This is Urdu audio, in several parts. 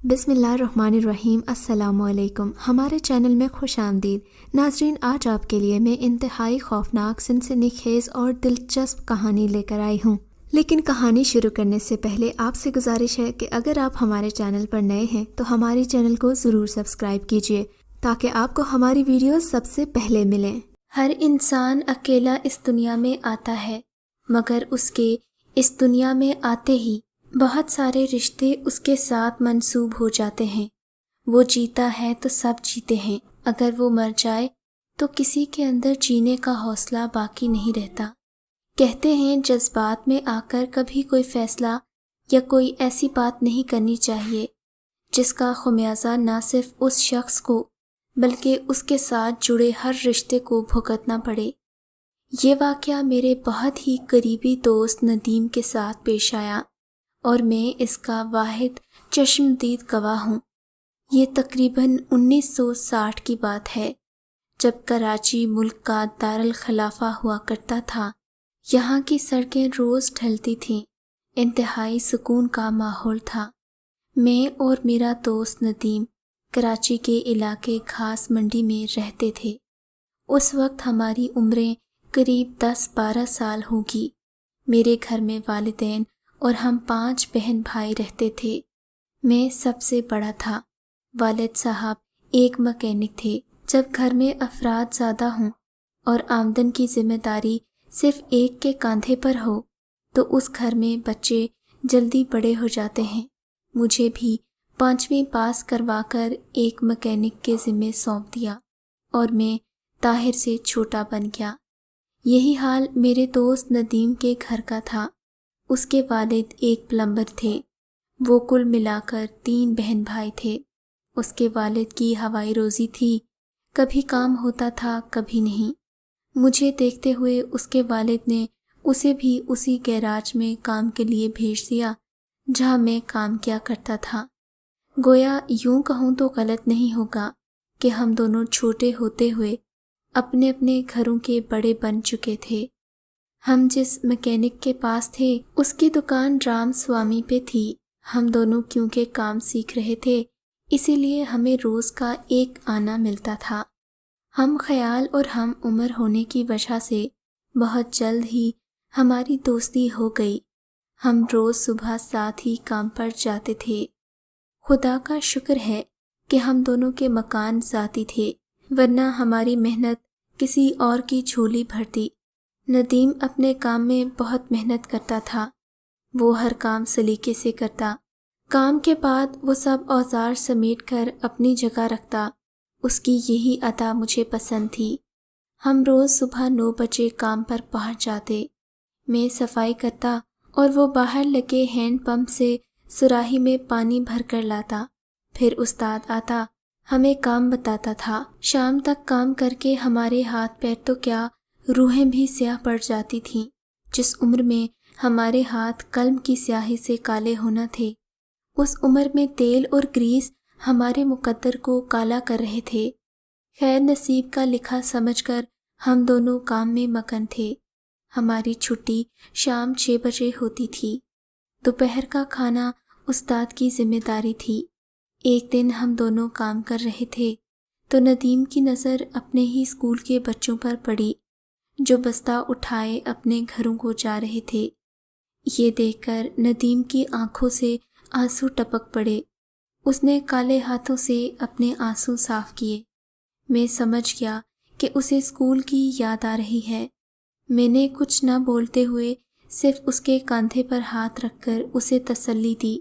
بسم اللہ الرحمن الرحیم۔ السلام علیکم، ہمارے چینل میں خوش آمدید ناظرین۔ آج آپ کے لیے میں انتہائی خوفناک، سنسنی خیز اور دلچسپ کہانی لے کر آئی ہوں، لیکن کہانی شروع کرنے سے پہلے آپ سے گزارش ہے کہ اگر آپ ہمارے چینل پر نئے ہیں تو ہمارے چینل کو ضرور سبسکرائب کیجیے تاکہ آپ کو ہماری ویڈیوز سب سے پہلے ملیں۔ ہر انسان اکیلا اس دنیا میں آتا ہے، مگر اس کے اس دنیا میں آتے ہی بہت سارے رشتے اس کے ساتھ منسوب ہو جاتے ہیں۔ وہ جیتا ہے تو سب جیتے ہیں، اگر وہ مر جائے تو کسی کے اندر جینے کا حوصلہ باقی نہیں رہتا۔ کہتے ہیں جذبات میں آ کر کبھی کوئی فیصلہ یا کوئی ایسی بات نہیں کرنی چاہیے جس کا خمیازہ نہ صرف اس شخص کو بلکہ اس کے ساتھ جڑے ہر رشتے کو بھگتنا پڑے۔ یہ واقعہ میرے بہت ہی قریبی دوست ندیم کے ساتھ پیش آیا اور میں اس کا واحد چشمدید گواہ ہوں۔ یہ تقریباً 1960 کی بات ہے، جب کراچی ملک کا دارالخلافہ ہوا کرتا تھا۔ یہاں کی سڑکیں روز ڈھلتی تھیں، انتہائی سکون کا ماحول تھا۔ میں اور میرا دوست ندیم کراچی کے علاقے گھاس منڈی میں رہتے تھے۔ اس وقت ہماری عمریں قریب 10-12 سال ہوگی۔ میرے گھر میں والدین اور ہم 5 بہن بھائی رہتے تھے۔ میں سب سے بڑا تھا۔ والد صاحب ایک مکینک تھے۔ جب گھر میں افراد زیادہ ہوں اور آمدن کی ذمہ داری صرف ایک کے کاندھے پر ہو تو اس گھر میں بچے جلدی بڑے ہو جاتے ہیں۔ مجھے بھی 5ویں پاس کروا کر ایک مکینک کے ذمے سونپ دیا اور میں طاہر سے چھوٹا بن گیا۔ یہی حال میرے دوست ندیم کے گھر کا تھا۔ اس کے والد ایک پلمبر تھے۔ وہ کل ملا کر 3 بہن بھائی تھے۔ اس کے والد کی ہوائی روزی تھی، کبھی کام ہوتا تھا کبھی نہیں۔ مجھے دیکھتے ہوئے اس کے والد نے اسے بھی اسی گیراج میں کام کے لیے بھیج دیا جہاں میں کام کیا کرتا تھا۔ گویا یوں کہوں تو غلط نہیں ہوگا کہ ہم دونوں چھوٹے ہوتے ہوئے اپنے اپنے گھروں کے بڑے بن چکے تھے۔ ہم جس مکینک کے پاس تھے اس کی دکان رام سوامی پہ تھی۔ ہم دونوں کیونکہ کام سیکھ رہے تھے اسی لیے ہمیں روز کا ایک آنا ملتا تھا۔ ہم خیال اور ہم عمر ہونے کی وجہ سے بہت جلد ہی ہماری دوستی ہو گئی۔ ہم روز صبح ساتھ ہی کام پر جاتے تھے۔ خدا کا شکر ہے کہ ہم دونوں کے مکان ذاتی تھے، ورنہ ہماری محنت کسی اور کی جھولی بھرتی۔ ندیم اپنے کام میں بہت محنت کرتا تھا۔ وہ ہر کام سلیقے سے کرتا۔ کام کے بعد وہ سب اوزار سمیٹ کر اپنی جگہ رکھتا۔ اس کی یہی عطا مجھے پسند تھی۔ ہم روز صبح 9 بجے کام پر پہنچ جاتے۔ میں صفائی کرتا اور وہ باہر لگے ہینڈ پمپ سے سراہی میں پانی بھر کر لاتا۔ پھر استاد آتا، ہمیں کام بتاتا تھا۔ شام تک کام کر کے ہمارے ہاتھ پیر تو کیا روحیں بھی سیاہ پڑ جاتی تھیں۔ جس عمر میں ہمارے ہاتھ قلم کی سیاہی سے کالے ہونا تھے، اس عمر میں تیل اور گریس ہمارے مقدر کو کالا کر رہے تھے۔ خیر نصیب کا لکھا سمجھ کر ہم دونوں کام میں مگن تھے۔ ہماری چھٹی شام 6 بجے ہوتی تھی۔ دوپہر کا کھانا استاد کی ذمہ داری تھی۔ ایک دن ہم دونوں کام کر رہے تھے تو ندیم کی نظر اپنے ہی اسکول کے بچوں پر پڑی جو بستہ اٹھائے اپنے گھروں کو جا رہے تھے۔ یہ دیکھ کر ندیم کی آنکھوں سے آنسو ٹپک پڑے۔ اس نے کالے ہاتھوں سے اپنے آنسو صاف کیے۔ میں سمجھ گیا کہ اسے اسکول کی یاد آ رہی ہے۔ میں نے کچھ نہ بولتے ہوئے صرف اس کے کاندھے پر ہاتھ رکھ کر اسے تسلی دی۔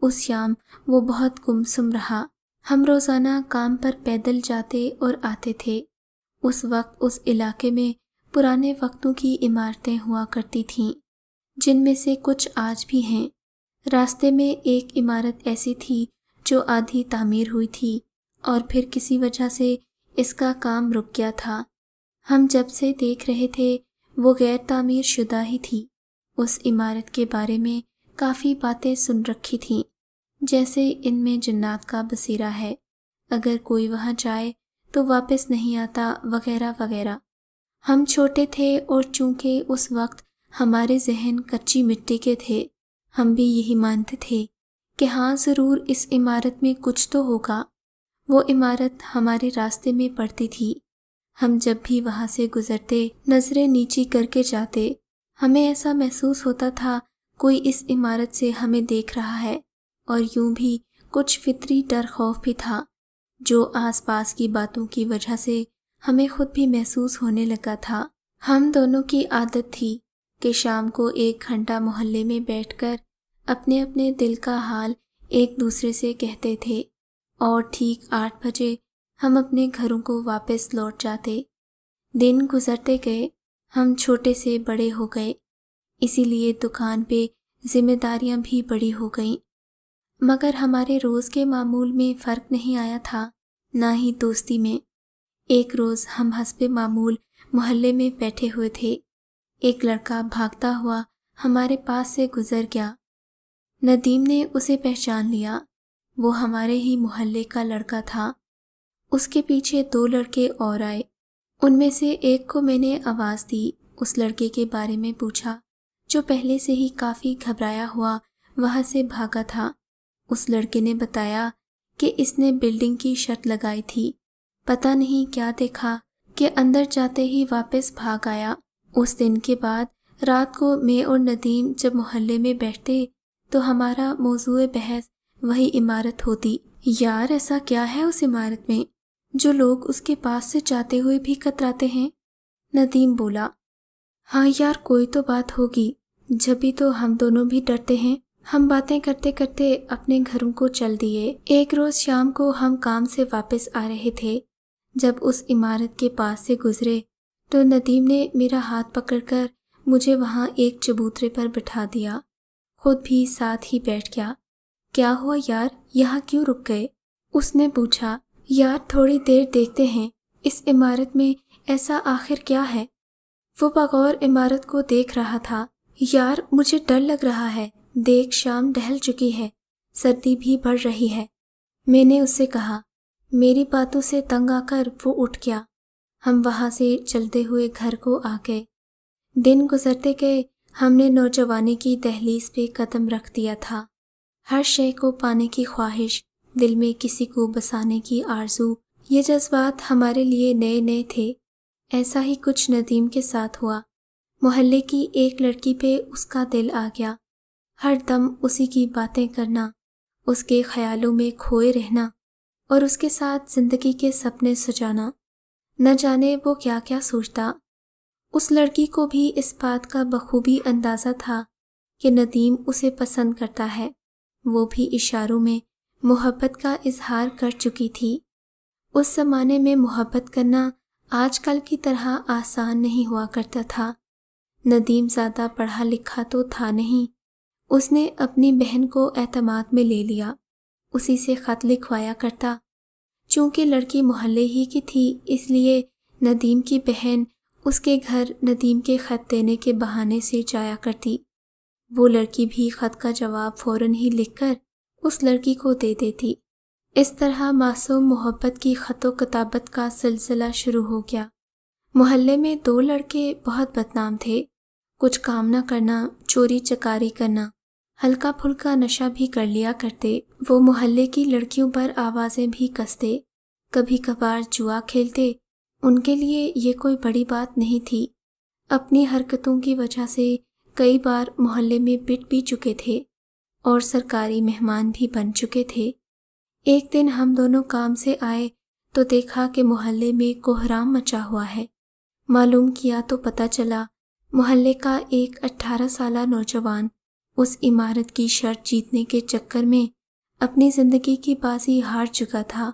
اس شام وہ بہت گمسم رہا۔ ہم روزانہ کام پر پیدل جاتے اور آتے تھے۔ اس وقت اس علاقے میں پرانے وقتوں کی عمارتیں ہوا کرتی تھیں، جن میں سے کچھ آج بھی ہیں۔ راستے میں ایک عمارت ایسی تھی جو آدھی تعمیر ہوئی تھی اور پھر کسی وجہ سے اس کا کام رک گیا تھا۔ ہم جب سے دیکھ رہے تھے وہ غیر تعمیر شدہ ہی تھی۔ اس عمارت کے بارے میں کافی باتیں سن رکھی تھیں، جیسے ان میں جنات کا بسیرا ہے، اگر کوئی وہاں جائے تو واپس نہیں آتا، وغیرہ وغیرہ۔ ہم چھوٹے تھے اور چونکہ اس وقت ہمارے ذہن کچی مٹی کے تھے، ہم بھی یہی مانتے تھے کہ ہاں ضرور اس عمارت میں کچھ تو ہوگا۔ وہ عمارت ہمارے راستے میں پڑتی تھی۔ ہم جب بھی وہاں سے گزرتے نظریں نیچی کر کے جاتے، ہمیں ایسا محسوس ہوتا تھا کوئی اس عمارت سے ہمیں دیکھ رہا ہے، اور یوں بھی کچھ فطری ڈر خوف بھی تھا جو آس پاس کی باتوں کی وجہ سے ہمیں خود بھی محسوس ہونے لگا تھا۔ ہم دونوں کی عادت تھی کہ شام کو 1 گھنٹہ محلے میں بیٹھ کر اپنے اپنے دل کا حال ایک دوسرے سے کہتے تھے، اور ٹھیک 8 بجے ہم اپنے گھروں کو واپس لوٹ جاتے۔ دن گزرتے گئے، ہم چھوٹے سے بڑے ہو گئے، اسی لیے دکان پہ ذمہ داریاں بھی بڑی ہو گئیں، مگر ہمارے روز کے معمول میں فرق نہیں آیا تھا، نہ ہی دوستی میں۔ ایک روز ہم حسب معمول محلے میں بیٹھے ہوئے تھے، ایک لڑکا بھاگتا ہوا ہمارے پاس سے گزر گیا۔ ندیم نے اسے پہچان لیا، وہ ہمارے ہی محلے کا لڑکا تھا۔ اس کے پیچھے 2 لڑکے اور آئے، ان میں سے ایک کو میں نے آواز دی، اس لڑکے کے بارے میں پوچھا جو پہلے سے ہی کافی گھبرایا ہوا وہاں سے بھاگا تھا۔ اس لڑکے نے بتایا کہ اس نے بلڈنگ کی شرط لگائی تھی، پتہ نہیں کیا دیکھا کہ اندر جاتے ہی واپس بھاگ آیا۔ اس دن کے بعد رات کو میں اور ندیم جب محلے میں بیٹھتے تو ہمارا موضوع بحث وہی عمارت ہوتی۔ یار ایسا کیا ہے اس عمارت میں جو لوگ اس کے پاس سے جاتے ہوئے بھی کتراتے ہیں؟ ندیم بولا۔ ہاں یار کوئی تو بات ہوگی، جبھی تو ہم دونوں بھی ڈرتے ہیں۔ ہم باتیں کرتے کرتے اپنے گھروں کو چل دیے۔ ایک روز شام کو ہم کام سے واپس آ رہے تھے، جب اس عمارت کے پاس سے گزرے تو ندیم نے میرا ہاتھ پکڑ کر مجھے وہاں ایک چبوترے پر بٹھا دیا، خود بھی ساتھ ہی بیٹھ گیا۔ کیا ہوا یار، یہاں کیوں رک گئے؟ اس نے پوچھا۔ یار تھوڑی دیر دیکھتے ہیں اس عمارت میں ایسا آخر کیا ہے۔ وہ بغور عمارت کو دیکھ رہا تھا۔ یار مجھے ڈر لگ رہا ہے، دیکھ شام ڈھل چکی ہے، سردی بھی بڑھ رہی ہے، میں نے اس سے کہا۔ میری باتوں سے تنگ آ کر وہ اٹھ گیا۔ ہم وہاں سے چلتے ہوئے گھر کو آ گئے۔ دن گزرتے گئے، ہم نے نوجوانی کی دہلیز پہ قدم رکھ دیا تھا۔ ہر شے کو پانے کی خواہش، دل میں کسی کو بسانے کی آرزو، یہ جذبات ہمارے لیے نئے نئے تھے۔ ایسا ہی کچھ ندیم کے ساتھ ہوا۔ محلے کی ایک لڑکی پہ اس کا دل آ گیا، ہر دم اسی کی باتیں کرنا، اس کے خیالوں میں کھوئے رہنا اور اس کے ساتھ زندگی کے سپنے سجانا۔ نہ جانے وہ کیا کیا سوچتا۔ اس لڑکی کو بھی اس بات کا بخوبی اندازہ تھا کہ ندیم اسے پسند کرتا ہے، وہ بھی اشاروں میں محبت کا اظہار کر چکی تھی۔ اس زمانے میں محبت کرنا آج کل کی طرح آسان نہیں ہوا کرتا تھا۔ ندیم زیادہ پڑھا لکھا تو تھا نہیں، اس نے اپنی بہن کو اعتماد میں لے لیا، اسی سے خط لکھوایا کرتا۔ چونکہ لڑکی محلے ہی کی تھی، اس لیے ندیم کی بہن اس کے گھر ندیم کے خط دینے کے بہانے سے جایا کرتی۔ وہ لڑکی بھی خط کا جواب فوراً ہی لکھ کر اس لڑکی کو دے دیتی۔ اس طرح معصوم محبت کی خط و کتابت کا سلسلہ شروع ہو گیا۔ محلے میں 2 لڑکے بہت بدنام تھے، کچھ کام نہ کرنا، چوری چکاری کرنا، ہلکا پھلکا نشہ بھی کر لیا کرتے۔ وہ محلے کی لڑکیوں پر آوازیں بھی کستے، کبھی کبھار جوا کھیلتے۔ ان کے لیے یہ کوئی بڑی بات نہیں تھی، اپنی حرکتوں کی وجہ سے کئی بار محلے میں پٹ بھی چکے تھے اور سرکاری مہمان بھی بن چکے تھے۔ ایک دن ہم دونوں کام سے آئے تو دیکھا کہ محلے میں کوہرام مچا ہوا ہے۔ معلوم کیا تو پتہ چلا محلے کا ایک 18 سالہ نوجوان اس عمارت کی شرط جیتنے کے چکر میں اپنی زندگی کی بازی ہار چکا تھا۔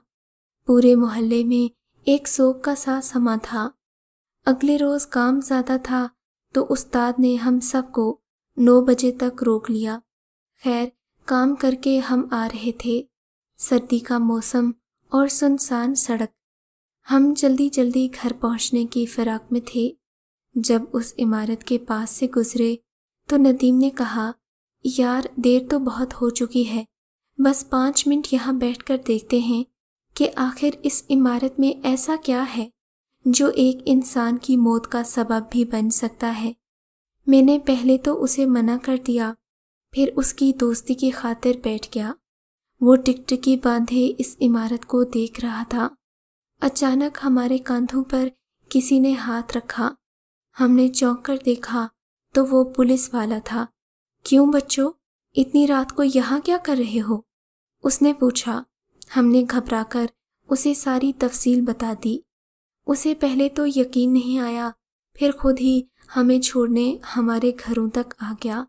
پورے محلے میں ایک سوگ کا سا سما تھا۔ اگلے روز کام زیادہ تھا تو استاد نے ہم سب کو 9 بجے تک روک لیا۔ خیر کام کر کے ہم آ رہے تھے، سردی کا موسم اور سنسان سڑک۔ ہم جلدی جلدی گھر پہنچنے کی فراق میں تھے۔ جب اس عمارت کے پاس سے گزرے تو ندیم نے کہا، یار دیر تو بہت ہو چکی ہے، بس 5 منٹ یہاں بیٹھ کر دیکھتے ہیں کہ آخر اس عمارت میں ایسا کیا ہے جو ایک انسان کی موت کا سبب بھی بن سکتا ہے۔ میں نے پہلے تو اسے منع کر دیا، پھر اس کی دوستی کی خاطر بیٹھ گیا۔ وہ ٹکٹکی باندھے اس عمارت کو دیکھ رہا تھا۔ اچانک ہمارے کاندھوں پر کسی نے ہاتھ رکھا۔ ہم نے چونک کر دیکھا تو وہ پولیس والا تھا۔ کیوں بچوں، اتنی رات کو یہاں کیا کر رہے ہو؟ اس نے پوچھا۔ ہم نے گھبرا کر اسے ساری تفصیل بتا دی۔ اسے پہلے تو یقین نہیں آیا، پھر خود ہی ہمیں چھوڑنے ہمارے گھروں تک آ گیا۔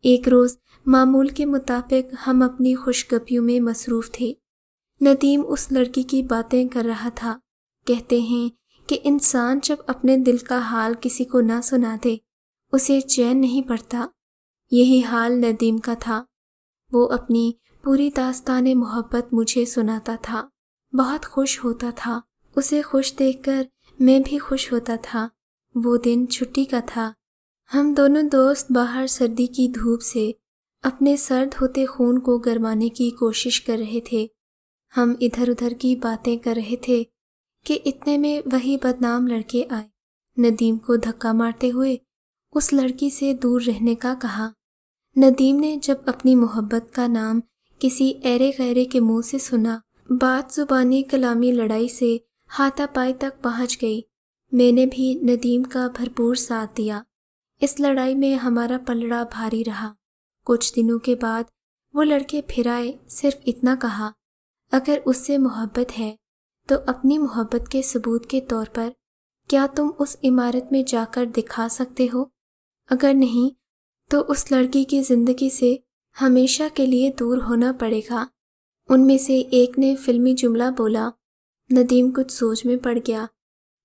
ایک روز معمول کے مطابق ہم اپنی خوشگپیوں میں مصروف تھے۔ ندیم اس لڑکی کی باتیں کر رہا تھا۔ کہتے ہیں کہ انسان جب اپنے دل کا حال کسی کو نہ سنا دے اسے چین نہیں پڑتا۔ یہی حال ندیم کا تھا۔ وہ اپنی پوری داستان محبت مجھے سناتا تھا، بہت خوش ہوتا تھا۔ اسے خوش دیکھ کر میں بھی خوش ہوتا تھا۔ وہ دن چھٹی کا تھا۔ ہم دونوں دوست باہر سردی کی دھوپ سے اپنے سرد ہوتے خون کو گرمانے کی کوشش کر رہے تھے۔ ہم ادھر ادھر کی باتیں کر رہے تھے کہ اتنے میں وہی بدنام لڑکے آئے۔ ندیم کو دھکا مارتے ہوئے اس لڑکی سے دور رہنے کا کہا۔ ندیم نے جب اپنی محبت کا نام کسی ایرے غیرے کے منہ سے سنا، بات زبانی کلامی لڑائی سے ہاتھا پائی تک پہنچ گئی۔ میں نے بھی ندیم کا بھرپور ساتھ دیا۔ اس لڑائی میں ہمارا پلڑا بھاری رہا۔ کچھ دنوں کے بعد وہ لڑکے پھر آئے، صرف اتنا کہا، اگر اس سے محبت ہے تو اپنی محبت کے ثبوت کے طور پر کیا تم اس عمارت میں جا کر دکھا سکتے ہو؟ اگر نہیں تو اس لڑکی کی زندگی سے ہمیشہ کے لیے دور ہونا پڑے گا۔ ان میں سے ایک نے فلمی جملہ بولا۔ ندیم کچھ سوچ میں پڑ گیا۔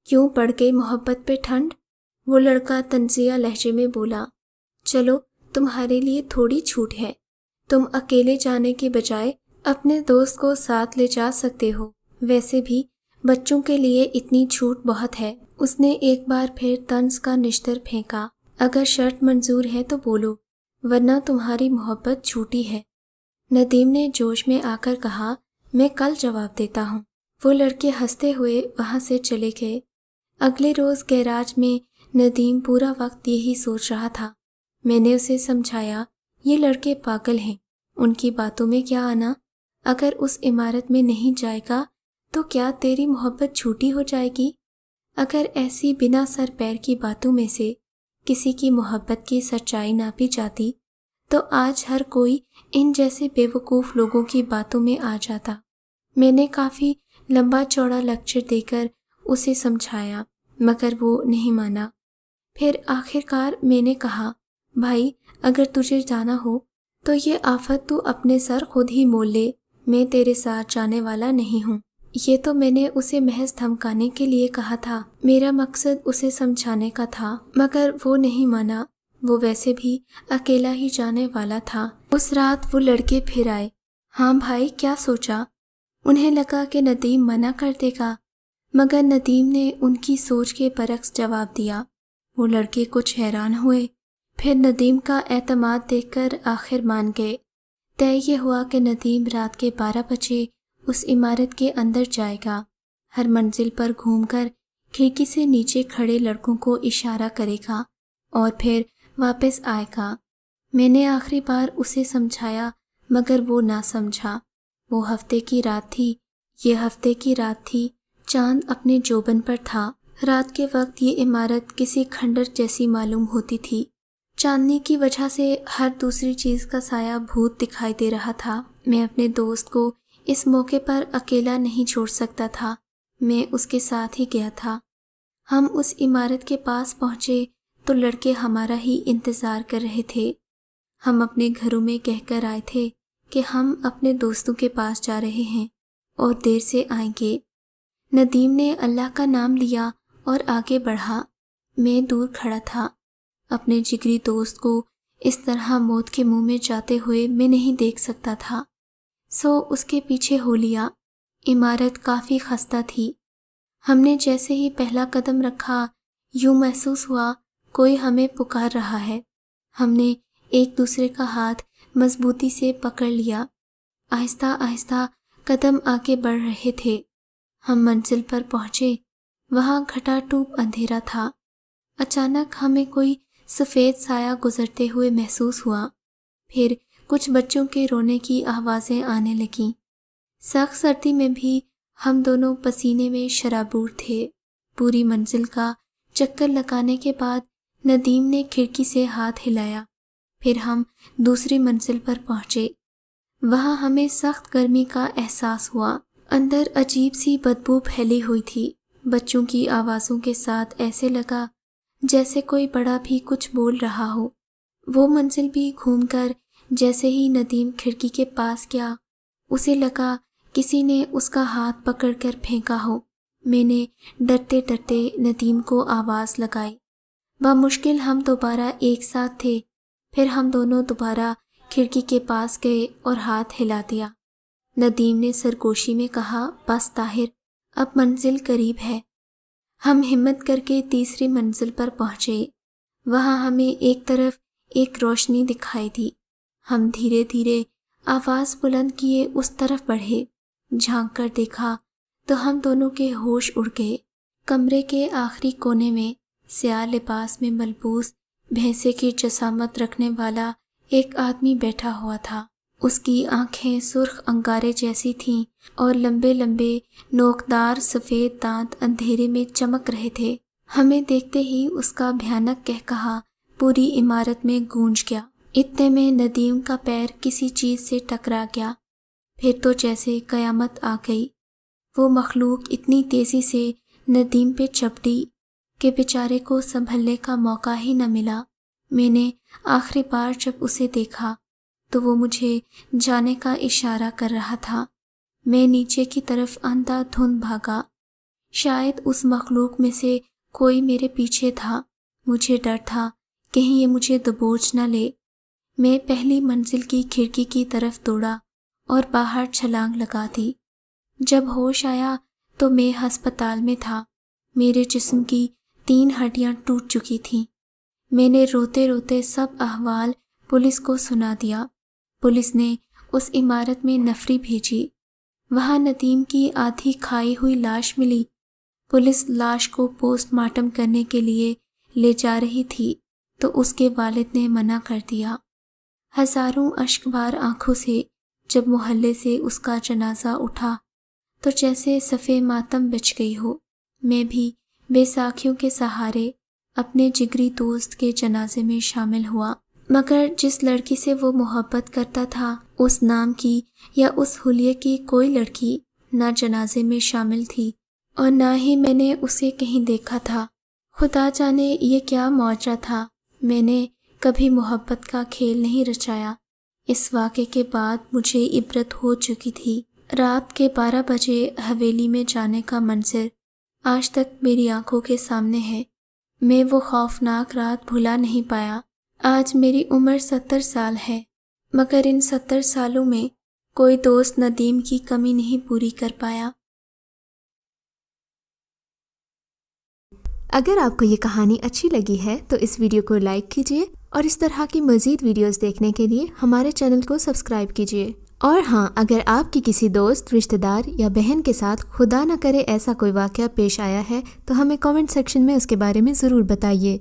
کیوں پڑ گئی محبت پہ ٹھنڈ؟ وہ لڑکا طنزیہ لہجے میں بولا، چلو تمہارے لیے تھوڑی چھوٹ ہے، تم اکیلے جانے کے بجائے اپنے دوست کو ساتھ لے جا سکتے ہو، ویسے بھی بچوں کے لیے اتنی چھوٹ بہت ہے۔ اس نے ایک بار پھر طنز کا نشتر پھینکا، اگر شرط منظور ہے تو بولو، ورنہ تمہاری محبت چھوٹی ہے۔ ندیم نے جوش میں آ کر کہا، میں کل جواب دیتا ہوں۔ وہ لڑکے ہنستے ہوئے وہاں سے چلے گئے۔ اگلے روز گیراج میں ندیم پورا وقت یہی سوچ رہا تھا۔ میں نے اسے سمجھایا، یہ لڑکے پاگل ہیں، ان کی باتوں میں کیا آنا؟ اگر اس عمارت میں نہیں جائے گا تو کیا تیری محبت چھوٹی ہو جائے گی؟ اگر ایسی بنا سر پیر کی باتوں میں سے کسی کی محبت کی سچائی ناپی جاتی تو آج ہر کوئی ان جیسے بے وقوف لوگوں کی باتوں میں آ جاتا۔ میں نے کافی لمبا چوڑا لیکچر دے کر اسے سمجھایا، مگر وہ نہیں مانا۔ پھر آخرکار میں نے کہا، بھائی اگر تجھے جانا ہو تو یہ آفت تو اپنے سر خود ہی مول لے، میں تیرے ساتھ جانے والا نہیں ہوں۔ یہ تو میں نے اسے محض دھمکانے کے لیے کہا تھا، میرا مقصد اسے سمجھانے کا تھا، مگر وہ نہیں مانا۔ وہ ویسے بھی اکیلا ہی جانے والا تھا۔ اس رات وہ لڑکے پھر آئے۔ ہاں بھائی، کیا سوچا؟ انہیں لگا کہ ندیم منع کر دے گا، مگر ندیم نے ان کی سوچ کے برعکس جواب دیا۔ وہ لڑکے کچھ حیران ہوئے، پھر ندیم کا اعتماد دیکھ کر آخر مان گئے۔ طے یہ ہوا کہ ندیم رات کے 12 بجے اس عمارت کے اندر جائے گا، ہر منزل پر گھوم کر کھڑکی سے نیچے کھڑے لڑکوں کو اشارہ کرے گا اور پھر واپس آئے گا۔ میں نے آخری بار اسے سمجھایا مگر وہ نہ سمجھا۔ وہ ہفتے کی رات تھی، یہ ہفتے کی رات تھی، چاند اپنے جوبن پر تھا۔ رات کے وقت یہ عمارت کسی کھنڈر جیسی معلوم ہوتی تھی۔ چاندنی کی وجہ سے ہر دوسری چیز کا سایہ بھوت دکھائی دے رہا تھا۔ میں اپنے دوست کو اس موقع پر اکیلا نہیں چھوڑ سکتا تھا، میں اس کے ساتھ ہی گیا تھا۔ ہم اس عمارت کے پاس پہنچے تو لڑکے ہمارا ہی انتظار کر رہے تھے۔ ہم اپنے گھروں میں کہہ کر آئے تھے کہ ہم اپنے دوستوں کے پاس جا رہے ہیں اور دیر سے آئیں گے۔ ندیم نے اللہ کا نام لیا اور آگے بڑھا۔ میں دور کھڑا تھا۔ اپنے جگری دوست کو اس طرح موت کے منہ میں جاتے ہوئے میں نہیں دیکھ سکتا تھا، سو اس کے پیچھے ہو لیا۔ عمارت کافی خستہ تھی۔ ہم نے جیسے ہی پہلا قدم رکھا، یوں محسوس ہوا کوئی ہمیں پکار رہا ہے۔ ہم نے ایک دوسرے کا ہاتھ مضبوطی سے پکڑ لیا۔ آہستہ آہستہ قدم آگے بڑھ رہے تھے۔ ہم منزل پر پہنچے، وہاں گھٹا ٹوپ اندھیرا تھا۔ اچانک ہمیں کوئی سفید سایہ گزرتے ہوئے محسوس ہوا۔ پھر کچھ بچوں کے رونے کی آوازیں آنے لگیں۔ سخت سردی میں بھی ہم دونوں پسینے میں شرابور تھے۔ پوری منزل کا چکر لگانے کے بعد ندیم نے کھڑکی سے ہاتھ ہلایا۔ پھر ہم دوسری منزل پر پہنچے۔ وہاں ہمیں سخت گرمی کا احساس ہوا۔ اندر عجیب سی بدبو پھیلی ہوئی تھی۔ بچوں کی آوازوں کے ساتھ ایسے لگا جیسے کوئی بڑا بھی کچھ بول رہا ہو۔ وہ منزل بھی گھوم کر جیسے ہی ندیم کھڑکی کے پاس گیا، اسے لگا کسی نے اس کا ہاتھ پکڑ کر پھینکا ہو۔ میں نے ڈرتے ڈرتے ندیم کو آواز لگائی۔ بمشکل ہم دوبارہ ایک ساتھ تھے۔ پھر ہم دونوں دوبارہ کھڑکی کے پاس گئے اور ہاتھ ہلا دیا۔ ندیم نے سرگوشی میں کہا، بس طاہر، اب منزل قریب ہے۔ ہم ہمت کر کے تیسری منزل پر پہنچے۔ وہاں ہمیں ایک طرف ایک روشنی دکھائی دی۔ ہم دھیرے دھیرے آواز بلند کیے اس طرف بڑھے۔ جھانک کر دیکھا تو ہم دونوں کے ہوش اڑ گئے۔ کمرے کے آخری کونے میں سیاہ لباس میں ملبوس بھینسے کی جسامت رکھنے والا ایک آدمی بیٹھا ہوا تھا۔ اس کی آنکھیں سرخ انگارے جیسی تھیں اور لمبے لمبے نوکدار سفید دانت اندھیرے میں چمک رہے تھے۔ ہمیں دیکھتے ہی اس کا بھیانک قہقہا پوری عمارت میں گونج گیا۔ اتنے میں ندیم کا پیر کسی چیز سے ٹکرا گیا۔ پھر تو جیسے قیامت آ گئی۔ وہ مخلوق اتنی تیزی سے ندیم پہ چپٹی کہ بیچارے کو سنبھلنے کا موقع ہی نہ ملا۔ میں نے آخری بار جب اسے دیکھا تو وہ مجھے جانے کا اشارہ کر رہا تھا۔ میں نیچے کی طرف اندھا دھند بھاگا۔ شاید اس مخلوق میں سے کوئی میرے پیچھے تھا۔ مجھے ڈر تھا کہیں یہ مجھے دبوچ نہ لے۔ میں پہلی منزل کی کھڑکی کی طرف دوڑا اور باہر چھلانگ لگا دی۔ جب ہوش آیا تو میں ہسپتال میں تھا۔ میرے جسم کی 3 ہڈیاں ٹوٹ چکی تھیں۔ میں نے روتے روتے سب احوال پولیس کو سنا دیا۔ پولیس نے اس عمارت میں نفری بھیجی۔ وہاں ندیم کی آدھی کھائی ہوئی لاش ملی۔ پولیس لاش کو پوسٹ مارٹم کرنے کے لیے لے جا رہی تھی تو اس کے والد نے منع کر دیا۔ ہزاروں اشکبار آنکھوں سے جب محلے سے اس کا جنازہ اٹھا تو جیسے صفِ ماتم بچ گئی ہو۔ میں بھی بے ساکھیوں کے سہارے اپنے جگری دوست کے جنازے میں شامل ہوا، مگر جس لڑکی سے وہ محبت کرتا تھا اس نام کی یا اس حلیے کی کوئی لڑکی نہ جنازے میں شامل تھی اور نہ ہی میں نے اسے کہیں دیکھا تھا۔ خدا جانے یہ کیا معجزہ تھا۔ میں نے کبھی محبت کا کھیل نہیں رچایا۔ اس واقعے کے بعد مجھے عبرت ہو چکی تھی۔ رات کے 12 بجے حویلی میں جانے کا منظر آج تک میری آنکھوں کے سامنے ہے۔ میں وہ خوفناک رات بھلا نہیں پایا۔ آج میری عمر 70 سال ہے، مگر ان 70 سالوں میں کوئی دوست ندیم کی کمی نہیں پوری کر پایا۔ اگر آپ کو یہ کہانی اچھی لگی ہے تو اس ویڈیو کو لائک کیجیے اور اس طرح کی مزید ویڈیوز دیکھنے کے لیے ہمارے چینل کو سبسکرائب کیجیے۔ اور ہاں، اگر آپ کی کسی دوست، رشتہ دار یا بہن کے ساتھ خدا نہ کرے ایسا کوئی واقعہ پیش آیا ہے تو ہمیں کامنٹ سیکشن میں اس کے بارے میں ضرور بتائیے۔